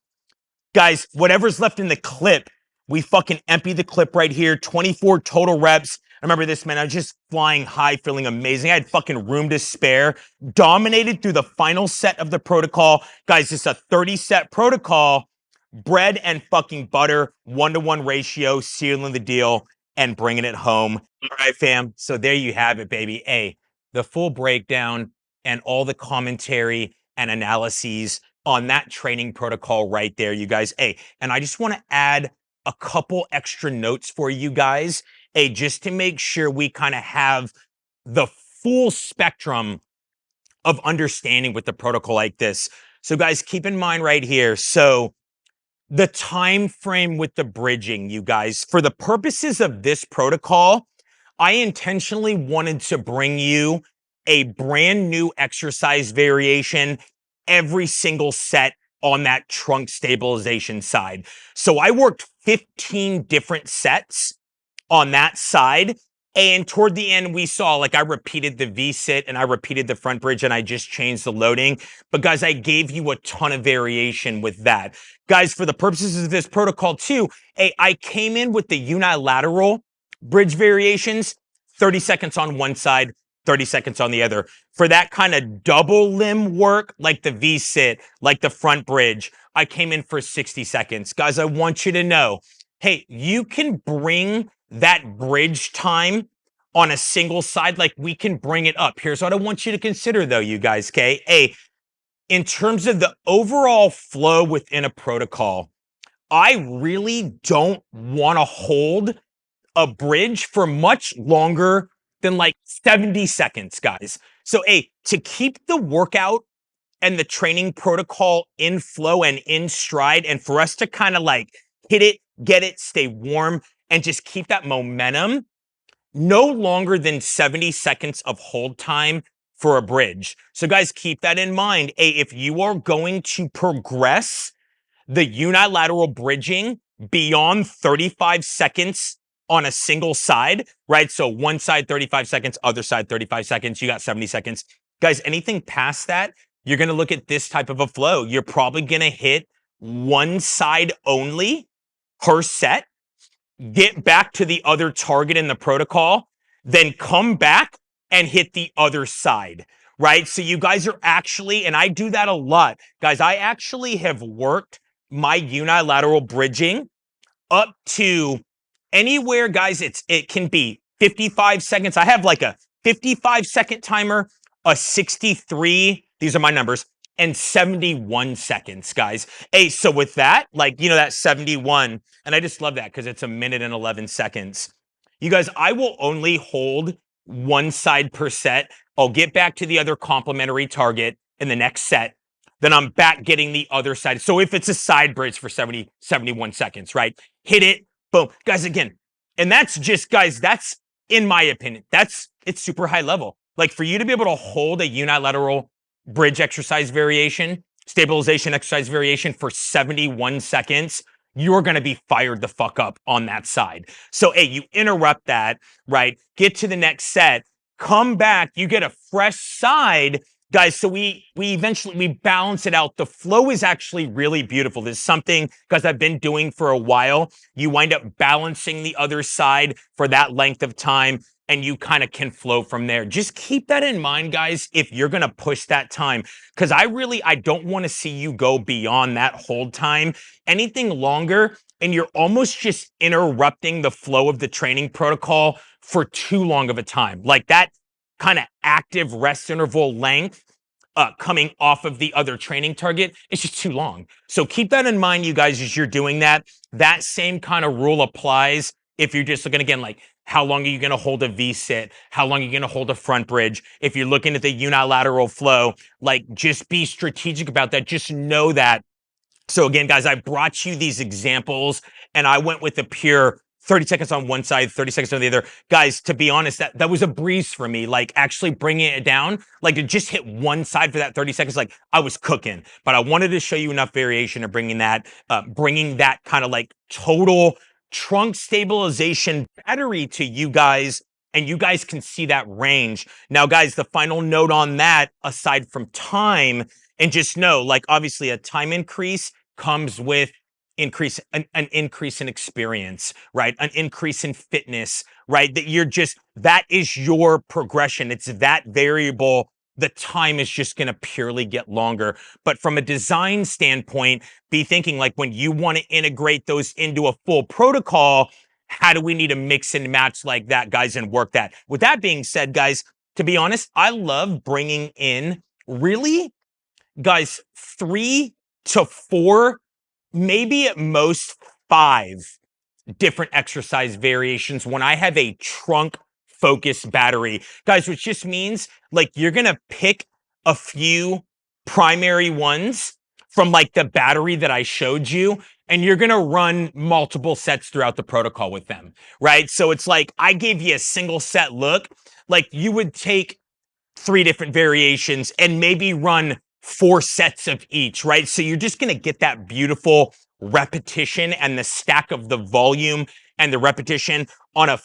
Guys, whatever's left in the clip, we fucking empty the clip right here. 24 total reps. I remember this, man. I was just flying high, feeling amazing. I had fucking room to spare. Dominated through the final set of the protocol. Guys, it's a 30-set protocol. Bread and fucking butter, 1-to-1 ratio, sealing the deal and bringing it home. All right, fam. So there you have it, baby. Hey, the full breakdown and all the commentary and analyses on that training protocol right there, you guys. Hey, and I just want to add a couple extra notes for you guys, hey, just to make sure we kind of have the full spectrum of understanding with the protocol like this. So guys, keep in mind right here. So the time frame with the bridging, you guys, for the purposes of this protocol, I intentionally wanted to bring you a brand new exercise variation every single set on that trunk stabilization side. So I worked 15 different sets on that side. And toward the end, we saw, like, I repeated the V-sit and I repeated the front bridge and I just changed the loading. But guys, I gave you a ton of variation with that. Guys, for the purposes of this protocol too, I came in with the unilateral bridge variations, 30 seconds on one side, 30 seconds on the other. For that kind of double limb work, like the V-sit, like the front bridge, I came in for 60 seconds. Guys, I want you to know, hey, you can bring that bridge time on a single side, like we can bring it up. Here's what I want you to consider though, you guys, okay? Hey, in terms of the overall flow within a protocol, I really don't want to hold a bridge for much longer than like 70 seconds, guys. So, hey, to keep the workout and the training protocol in flow and in stride, and for us to kind of like hit it, get it, stay warm, and just keep that momentum, no longer than 70 seconds of hold time for a bridge. So guys, keep that in mind. If you are going to progress the unilateral bridging beyond 35 seconds on a single side, right? So one side, 35 seconds, other side, 35 seconds, you got 70 seconds. Guys, anything past that, you're going to look at this type of a flow. You're probably going to hit one side only per set, get back to the other target in the protocol, then come back and hit the other side, right? So you guys are actually, and I do that a lot, guys, I actually have worked my unilateral bridging up to anywhere, guys, it can be 55 seconds. I have like a 55-second timer, a 63, these are my numbers, and 71 seconds, guys. Hey, so with that, like, you know, that 71, and I just love that because it's a minute and 11 seconds. You guys, I will only hold one side per set. I'll get back to the other complementary target in the next set. Then I'm back getting the other side. So if it's a side bridge for 71 seconds, right? Hit it, boom. Guys, again, and that's just, guys, that's, in my opinion, it's super high level. Like for you to be able to hold a unilateral bridge exercise variation, stabilization exercise variation for 71 seconds, you're going to be fired the fuck up on that side. So, hey, you interrupt that, right? Get to the next set, come back, you get a fresh side, Guys, so we eventually we balance it out. The flow is actually really beautiful. This is something, guys, I've been doing for a while. You wind up balancing the other side for that length of time, and you kind of can flow from there. Just keep that in mind, guys, if you're gonna push that time. Because I don't want to see you go beyond that hold time. Anything longer, and you're almost just interrupting the flow of the training protocol for too long of a time. Like that kind of active rest interval length coming off of the other training target, it's just too long. So keep that in mind, you guys, as you're doing that. That same kind of rule applies if you're just looking again, like how long are you going to hold a V sit? How long are you going to hold a front bridge? If you're looking at the unilateral flow, like just be strategic about that. Just know that. So again, guys, I brought you these examples and I went with the pure 30 seconds on one side, 30 seconds on the other. Guys, to be honest, that was a breeze for me. Like actually bringing it down, like to just hit one side for that 30 seconds, like I was cooking. But I wanted to show you enough variation of bringing that kind of like total trunk stabilization battery to you guys. And you guys can see that range. Now, guys, the final note on that, aside from time, and just know, like obviously a time increase comes with an increase in experience, right? An increase in fitness, right? That is your progression. It's that variable. The time is just going to purely get longer. But from a design standpoint, be thinking like when you want to integrate those into a full protocol, how do we need to mix and match like that, guys, and work that? With that being said, guys, to be honest, I love bringing in really, guys, 3 to 4, maybe at most 5 different exercise variations when I have a trunk focused battery. Guys, which just means like you're going to pick a few primary ones from like the battery that I showed you, and you're going to run multiple sets throughout the protocol with them, right? So it's like I gave you a single set look, like you would take 3 different variations and maybe run 4 sets of each, right? So you're just going to get that beautiful repetition and the stack of the volume and the repetition on a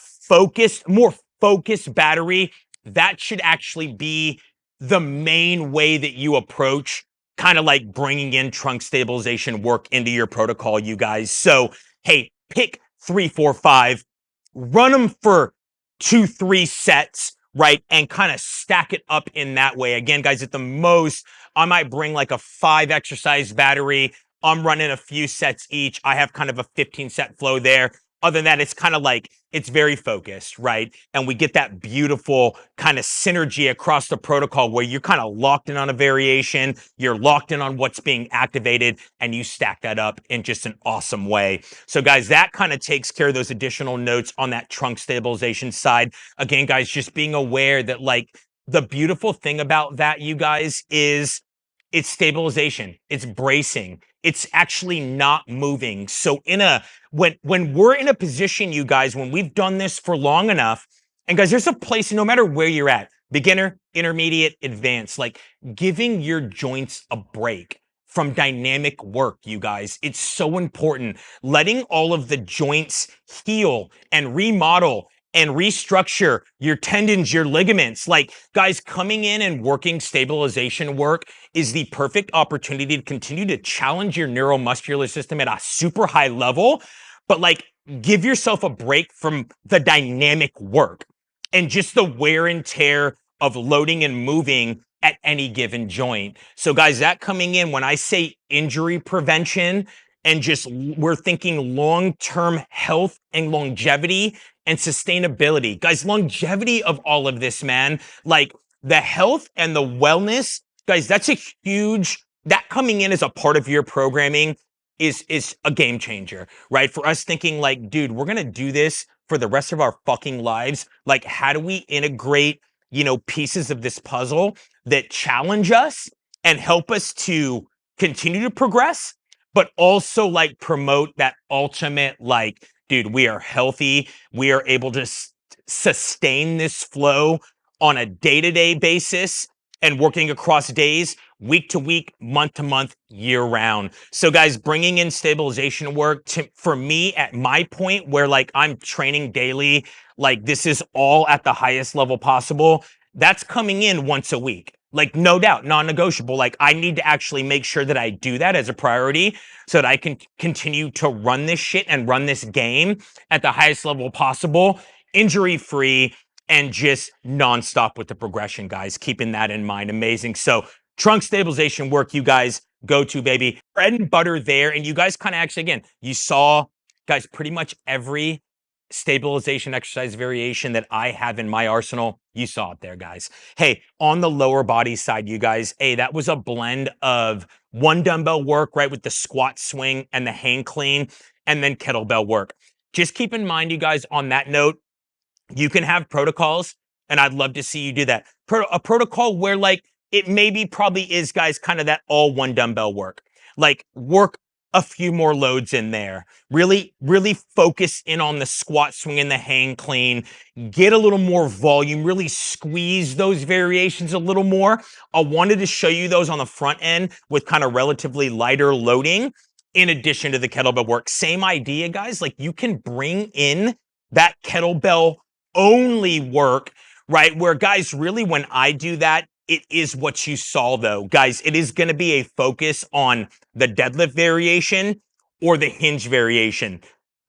more focused battery. That should actually be the main way that you approach kind of like bringing in trunk stabilization work into your protocol, you guys. So, hey, pick 3, 4, 5, run them for 2, 3 sets, right? And kind of stack it up in that way. Again, guys, at the most, I might bring like a 5 exercise battery. I'm running a few sets each. I have kind of a 15 set flow there. Other than that, it's kind of like, it's very focused, right? And we get that beautiful kind of synergy across the protocol where you're kind of locked in on a variation, you're locked in on what's being activated, and you stack that up in just an awesome way. So guys, that kind of takes care of those additional notes on that trunk stabilization side. Again, guys, just being aware that like the beautiful thing about that, you guys, is it's stabilization, it's bracing, it's actually not moving. So when we're in a position, you guys, when we've done this for long enough, and guys, there's a place, no matter where you're at, beginner, intermediate, advanced, like giving your joints a break from dynamic work, you guys. It's so important. Letting all of the joints heal and remodel and restructure your tendons, your ligaments. Like, guys, coming in and working stabilization work is the perfect opportunity to continue to challenge your neuromuscular system at a super high level, but like give yourself a break from the dynamic work and just the wear and tear of loading and moving at any given joint. So guys, that coming in, when I say injury prevention and just we're thinking long-term health and longevity and sustainability. Guys, longevity of all of this, man, like the health and the wellness, guys, that's a huge, that coming in as a part of your programming is a game changer, right? For us thinking like, dude, we're going to do this for the rest of our fucking lives. Like, how do we integrate, pieces of this puzzle that challenge us and help us to continue to progress, but also like promote that ultimate, like, dude, we are healthy. We are able to sustain this flow on a day-to-day basis and working across days, week to week, month to month, year round. So guys, bringing in stabilization work for me at my point where like I'm training daily, like this is all at the highest level possible. That's coming in once a week. Like, no doubt, non-negotiable. Like, I need to actually make sure that I do that as a priority so that I can continue to run this shit and run this game at the highest level possible, injury-free, and just nonstop with the progression, guys. Keeping that in mind. Amazing. So, trunk stabilization work, you guys go to, baby. Bread and butter there. And you guys kind of actually, again, you saw, guys, pretty much every stabilization exercise variation that I have in my arsenal. You saw it there, guys. Hey, on the lower body side, you guys, hey, that was a blend of one dumbbell work, right, with the squat swing and the hang clean, and then kettlebell work. Just keep in mind, you guys, on that note, you can have protocols, and I'd love to see you do that. A protocol where, like, it maybe probably is, guys, kind of that all one dumbbell work. Like, work a few more loads in there. Really, really focus in on the squat swing and the hang clean. Get a little more volume. Really squeeze those variations a little more. I wanted to show you those on the front end with kind of relatively lighter loading in addition to the kettlebell work. Same idea, guys. Like, you can bring in that kettlebell only work, right? Where, guys, really when I do that, it is what you saw though. Guys, it is going to be a focus on the deadlift variation or the hinge variation.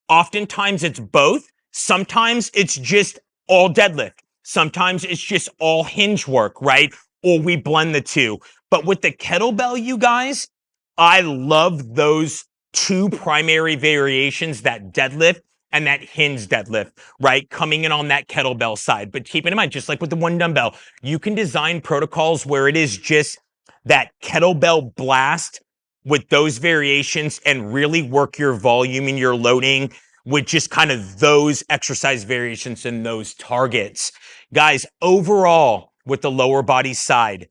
Oftentimes it's both. Sometimes it's just all deadlift. Sometimes it's just all hinge work, right? Or we blend the two. But with the kettlebell, you guys, I love those two primary variations, that deadlift and that hinge deadlift, right? Coming in on that kettlebell side. But keep in mind, just like with the one dumbbell, you can design protocols where it is just that kettlebell blast with those variations and really work your volume and your loading with just kind of those exercise variations and those targets. Guys, overall, with the lower body side,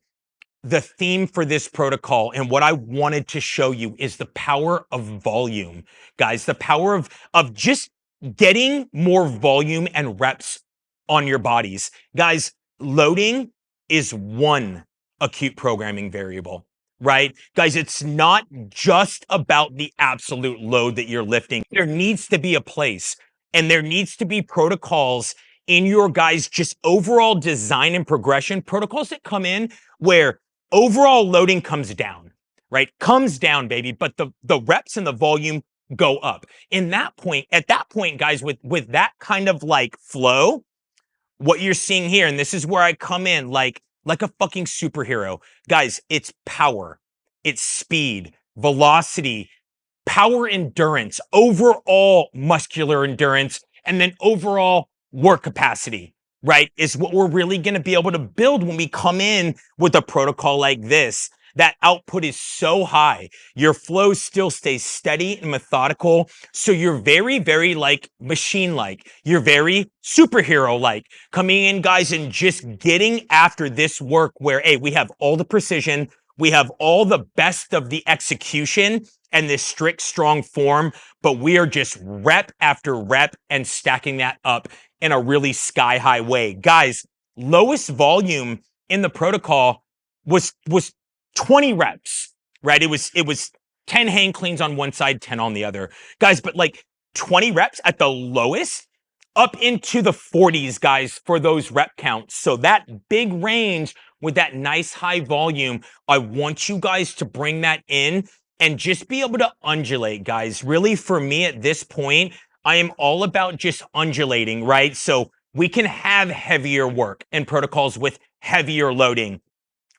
the theme for this protocol and what I wanted to show you is the power of volume, guys, the power of just getting more volume and reps on your bodies. Guys, loading is one acute programming variable, right? Guys, it's not just about the absolute load that you're lifting. There needs to be a place and there needs to be protocols in your guys' just overall design and progression, protocols that come in where overall loading comes down, right? Comes down, baby, but the reps and the volume go up. At that point, guys, with that kind of like flow, what you're seeing here, and this is where I come in like a fucking superhero. Guys, it's power, it's speed, velocity, power endurance, overall muscular endurance, and then overall work capacity, right? Is what we're really going to be able to build when we come in with a protocol like this. That output is so high. Your flow still stays steady and methodical. So you're very, very like machine-like. You're very superhero-like. Coming in, guys, and just getting after this work where, hey, we have all the precision, we have all the best of the execution and this strict, strong form, but we are just rep after rep and stacking that up in a really sky-high way. Guys, lowest volume in the protocol was 20 reps, right? It was 10 hang cleans on one side, 10 on the other. Guys, but like 20 reps at the lowest, up into the 40s, guys, for those rep counts. So that big range with that nice high volume, I want you guys to bring that in and just be able to undulate, guys. Really, for me at this point, I am all about just undulating, right? So we can have heavier work and protocols with heavier loading,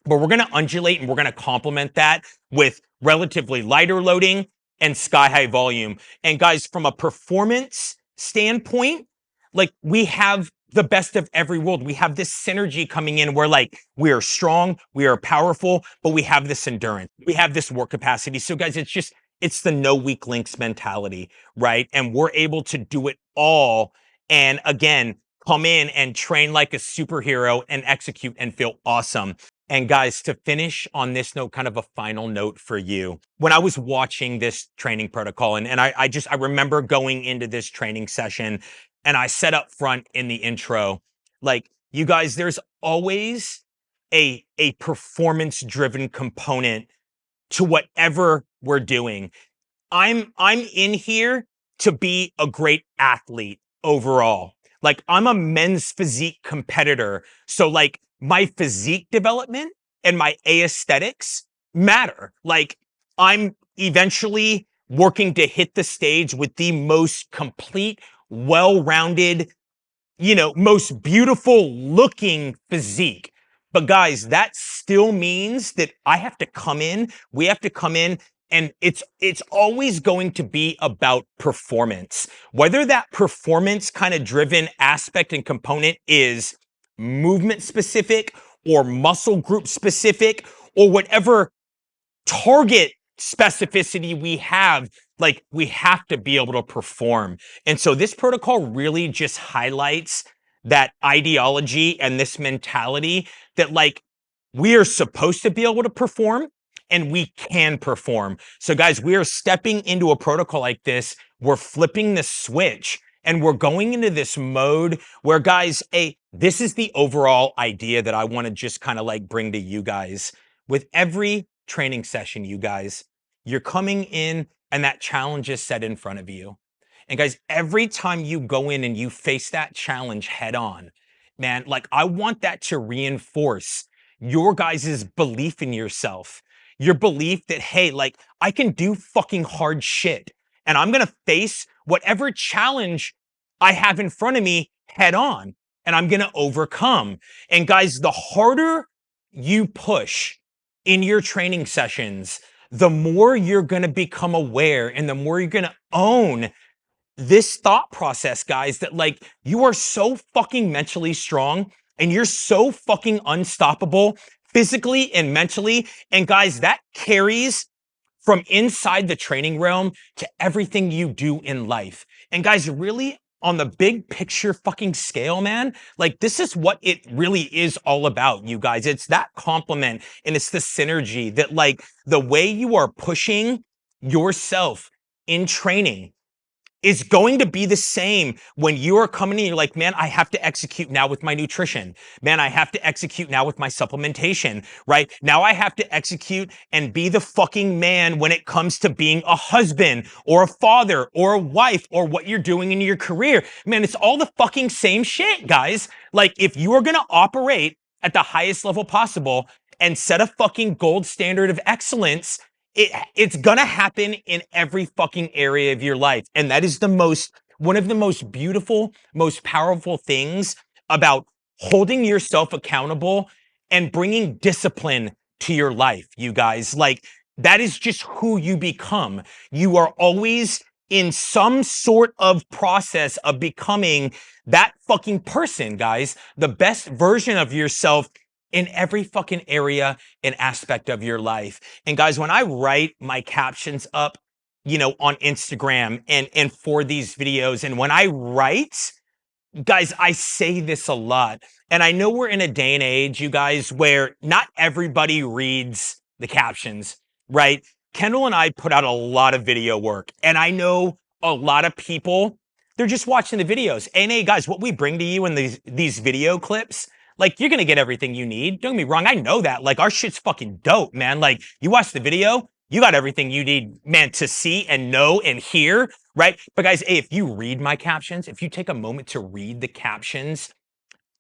but we're going to undulate and we're going to complement that with relatively lighter loading and sky high volume. And guys, from a performance standpoint, like we have the best of every world. We have this synergy coming in where like we are strong, we are powerful, but we have this endurance. We have this work capacity. So guys, it's the no weak links mentality, right? And we're able to do it all. And again, come in and train like a superhero and execute and feel awesome. And guys, to finish on this note, kind of a final note for you. When I was watching this training protocol, and I remember going into this training session and I said up front in the intro, like, you guys, there's always a performance driven component to whatever we're doing. I'm in here to be a great athlete overall. Like, I'm a men's physique competitor. So like my physique development and my aesthetics matter. Like, I'm eventually working to hit the stage with the most complete, well-rounded, most beautiful looking physique. But guys, that still means that we have to come in, and it's always going to be about performance. Whether that performance kind of driven aspect and component is movement specific or muscle group specific or whatever target specificity we have, like, we have to be able to perform. And so this protocol really just highlights that ideology and this mentality that, like, we are supposed to be able to perform and we can perform. So guys, we are stepping into a protocol like this. We're flipping the switch and we're going into this mode where, guys, this is the overall idea that I want to just kind of like bring to you guys. With every training session, you guys, you're coming in and that challenge is set in front of you. And guys, every time you go in and you face that challenge head on, man, like, I want that to reinforce your guys' belief in yourself, your belief that, hey, like, I can do fucking hard shit and I'm going to face whatever challenge I have in front of me head on and I'm going to overcome. And guys, the harder you push in your training sessions, the more you're going to become aware and the more you're going to own this thought process, guys, that, like, you are so fucking mentally strong and you're so fucking unstoppable physically and mentally. And guys, that carries from inside the training realm to everything you do in life. And guys, really, on the big picture fucking scale, man, like, this is what it really is all about, you guys. It's that complement and it's the synergy that, like, the way you are pushing yourself in training is going to be the same when you are coming in. You're like, man, I have to execute now with my nutrition. Man, I have to execute now with my supplementation, right? Now I have to execute and be the fucking man when it comes to being a husband or a father or a wife or what you're doing in your career. Man, it's all the fucking same shit, guys. Like, if you are going to operate at the highest level possible and set a fucking gold standard of excellence, it's gonna happen in every fucking area of your life. And that is one of the most beautiful, most powerful things about holding yourself accountable and bringing discipline to your life, you guys. Like, that is just who you become. You are always in some sort of process of becoming that fucking person, guys, the best version of yourself in every fucking area and aspect of your life. And guys, when I write my captions up, on Instagram and for these videos, and when I write, guys, I say this a lot. And I know we're in a day and age, you guys, where not everybody reads the captions, right? Kendall and I put out a lot of video work, and I know a lot of people, they're just watching the videos. And hey, guys, what we bring to you in these video clips, like, you're gonna get everything you need. Don't get me wrong, I know that. Like, our shit's fucking dope, man. Like, you watch the video, you got everything you need, man, to see and know and hear, right? But guys, hey, if you read my captions, if you take a moment to read the captions,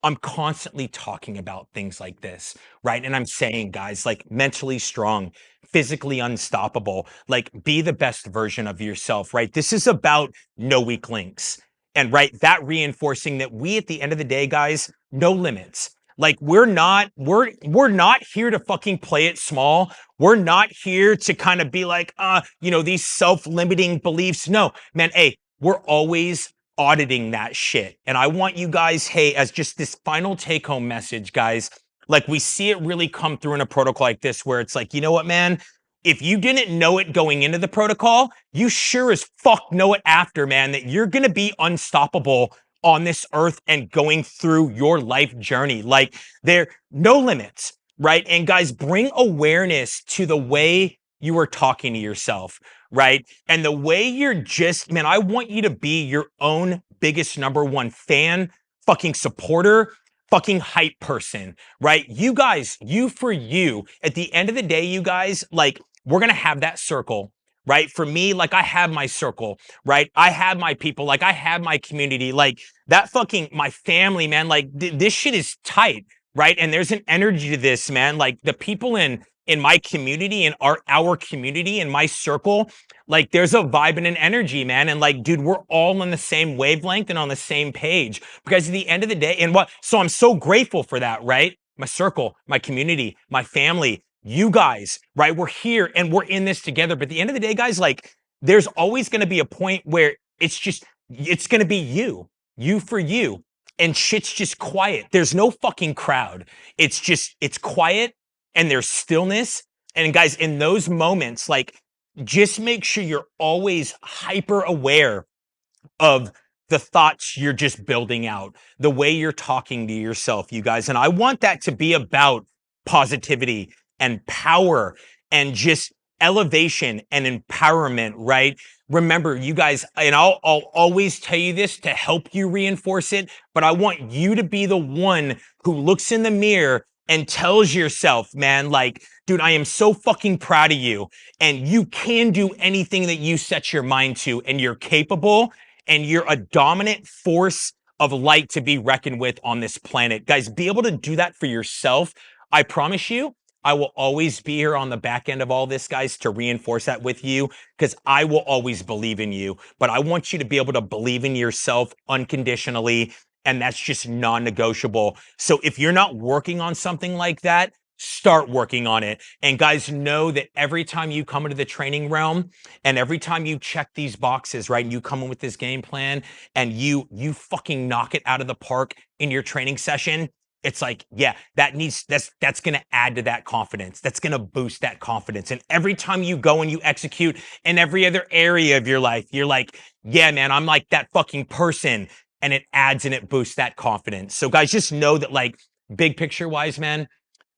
I'm constantly talking about things like this, right? And I'm saying, guys, like, mentally strong, physically unstoppable, like, be the best version of yourself, right? This is about no weak links. And right, that reinforcing that we, at the end of the day, guys, no limits. Like, we're not here to fucking play it small. We're not here to kind of be like, these self-limiting beliefs. No, man, hey, we're always auditing that shit. And I want you guys, hey, as just this final take home message, guys, like, we see it really come through in a protocol like this, where it's like, you know what, man, if you didn't know it going into the protocol, you sure as fuck know it after, man, that you're going to be unstoppable on this earth and going through your life journey. Like, there no limits, right? And guys, bring awareness to the way you are talking to yourself, right? And the way you're just, man, I want you to be your own biggest number one fan, fucking supporter, fucking hype person, right? You guys, you for you. At the end of the day, you guys, like, we're going to have that circle, right? For me, like, I have my circle, right? I have my people, like, I have my community, like, that fucking, my family, man, like, this shit is tight. right? And there's an energy to this, man. Like the people in my community, in our community, in my circle, like there's a vibe and an energy, man. And like, dude, we're all on the same wavelength and on the same page. Because at the end of the day, and what, so I'm so grateful for that, right? My circle, my community, my family, you guys, right? We're here and we're in this together. But at the end of the day, guys, like there's always going to be a point where it's going to be you for you. And shit's just quiet. There's no fucking crowd. It's quiet and there's stillness. And guys, in those moments, like, just make sure you're always hyper aware of the thoughts you're just building out, the way you're talking to yourself, you guys. And I want that to be about positivity and power and just elevation and empowerment, right? Remember, you guys, and I'll always tell you this to help you reinforce it, but I want you to be the one who looks in the mirror and tells yourself, man, like, dude, I am so fucking proud of you. And you can do anything that you set your mind to, and you're capable, and you're a dominant force of light to be reckoned with on this planet. Guys, be able to do that for yourself. I promise you, I will always be here on the back end of all this, guys, to reinforce that with you, because I will always believe in you. But I want you to be able to believe in yourself unconditionally, and that's just non-negotiable. So if you're not working on something like that, start working on it. And guys, know that every time you come into the training realm and every time you check these boxes, right, and you come in with this game plan and you fucking knock it out of the park in your training session, it's like, yeah, that's going to add to that confidence. That's going to boost that confidence. And every time you go and you execute in every other area of your life, you're like, yeah, man, I'm like that fucking person. And it adds and it boosts that confidence. So guys, just know that, like, big picture wise, man,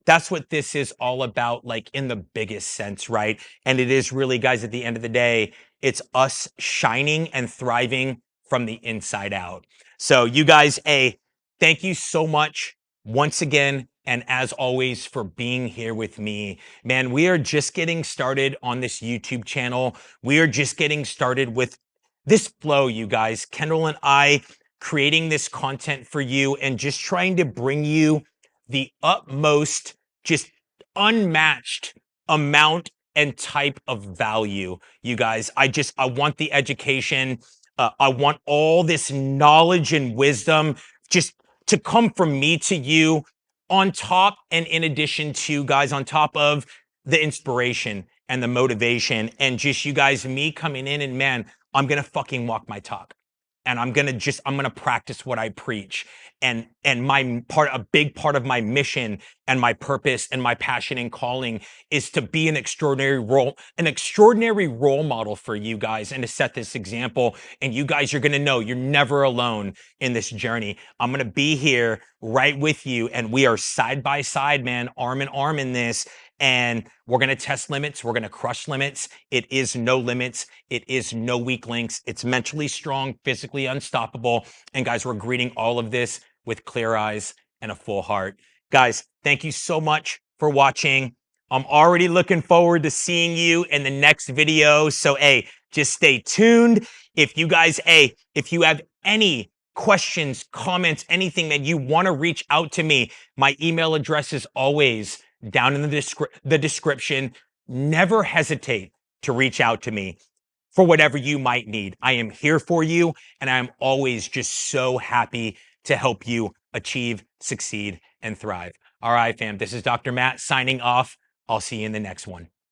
that's what this is all about, like in the biggest sense, right? And it is really, guys, at the end of the day, it's us shining and thriving from the inside out. So you guys, thank you so much once again. And as always, for being here with me, man, we are just getting started on this YouTube channel. We are just getting started with this flow, you guys. Kendall and I creating this content for you and just trying to bring you the utmost, just unmatched amount and type of value, you guys. I want the education. I want all this knowledge and wisdom just to come from me to you, on top and in addition to, guys, on top of the inspiration and the motivation and just you guys, me coming in and, man, I'm going to fucking walk my talk. And I'm going to practice what I preach. And a big part of my mission and my purpose and my passion and calling is to be an extraordinary role model for you guys and to set this example. And you guys are going to know you're never alone in this journey. I'm going to be here right with you. And we are side by side, man, arm in arm in this. And we're going to test limits. We're going to crush limits. It is no limits. It is no weak links. It's mentally strong, physically unstoppable. And guys, we're greeting all of this with clear eyes and a full heart. Guys, thank you so much for watching. I'm already looking forward to seeing you in the next video. So, just stay tuned. If you guys, if you have any questions, comments, anything that you want to reach out to me, my email address is always down in the description. Never hesitate to reach out to me for whatever you might need. I am here for you, and I'm always just so happy to help you achieve, succeed, and thrive. All right, fam, this is Dr. Matt signing off. I'll see you in the next one.